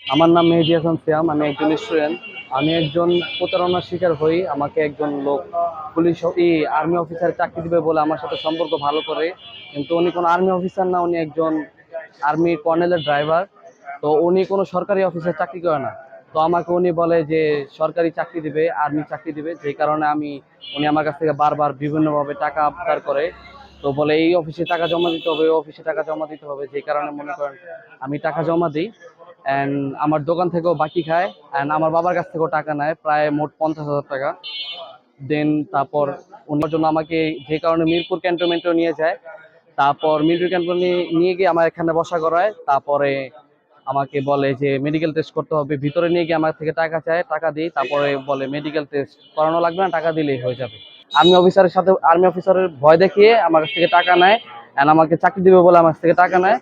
আমার নাম মেহেদী হাসান সিয়াম। আমি একজন স্টুডেন্ট। আমি একজন প্রতারণার শিকার হই। আমাকে একজন লোক পুলিশ আর্মি অফিসার চাকরি দিবে বলে আমার সাথে সম্পর্ক ভালো করে, কিন্তু উনি কোনো আর্মি অফিসার না, উনি একজন আর্মি কর্নেলের ড্রাইভার। তো উনি কোনো সরকারি অফিসে চাকরি করে না। তো আমাকে উনি বলে যে সরকারি চাকরি দিবে, আর্মি চাকরি দিবে, যেই কারণে উনি আমার কাছ থেকে বারবার বিভিন্নভাবে টাকা আবদার করে। তো বলে এই অফিসে টাকা জমা দিতে হবে, ওই অফিসে টাকা জমা দিতে হবে, যেই কারণে মনে করেন আমি টাকা জমা দিই। অ্যান্ড আমার দোকান থেকেও বাকি খায়, অ্যান্ড আমার বাবার কাছ থেকেও টাকা নেয়, প্রায় মোট 50,000 টাকা। দেন তারপর ওনার জন্য আমাকে যে কারণে মিরপুর ক্যান্টনমেন্টও নিয়ে যায়। তারপর মিরপুর ক্যান্টনমেন্টে নিয়ে গিয়ে আমার এখানে বসা করায়। তারপরে আমাকে বলে যে মেডিকেল টেস্ট করতে হবে, ভিতরে নিয়ে গিয়ে আমার থেকে টাকা চায়, টাকা দিই। তারপরে বলে মেডিকেল টেস্ট করানো লাগবে না, টাকা দিলেই হয়ে যাবে। আর্মি অফিসারের ভয় দেখিয়ে আমার কাছ থেকে টাকা নেয়, অ্যান্ড আমাকে চাকরি দিবে বলে আমার কাছ থেকে টাকা নেয়।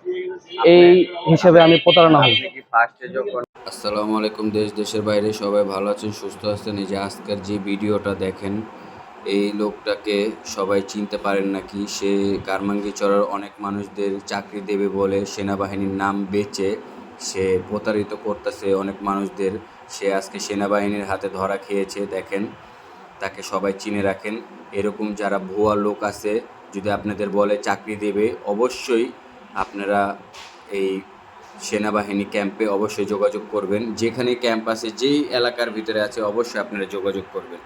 এই হিসেবে আমি প্রতারণা হই। আসসালামু আলাইকুম। দেশ দেশের বাইরে সবাই ভালো আছেন, সুস্থ আছেন। এই যে আজকের যে ভিডিওটা দেখেন, এই লোকটাকে সবাই চিনতে পারেন নাকি? সে কারমাঙ্গিচড়ার অনেক মানুষদের চাকরি দেবে বলে সেনাবাহিনীর নাম বেচে সে প্রতারিত করতেছে অনেক মানুষদের। সে আজকে সেনাবাহিনীর হাতে ধরা খেয়েছে। দেখেন, তাকে সবাই চিনে রাখেন। এরকম যারা ভুয়া লোক আছে, যদি আপনাদের বলে চাকরি দেবে, অবশ্যই আপনারা এই সেনাবাহিনী ক্যাম্পে অবশ্যই যোগাযোগ করবেন। যেখানে ক্যাম্প আছে, যেই এলাকার ভিতরে আছে, অবশ্যই আপনারা যোগাযোগ করবেন।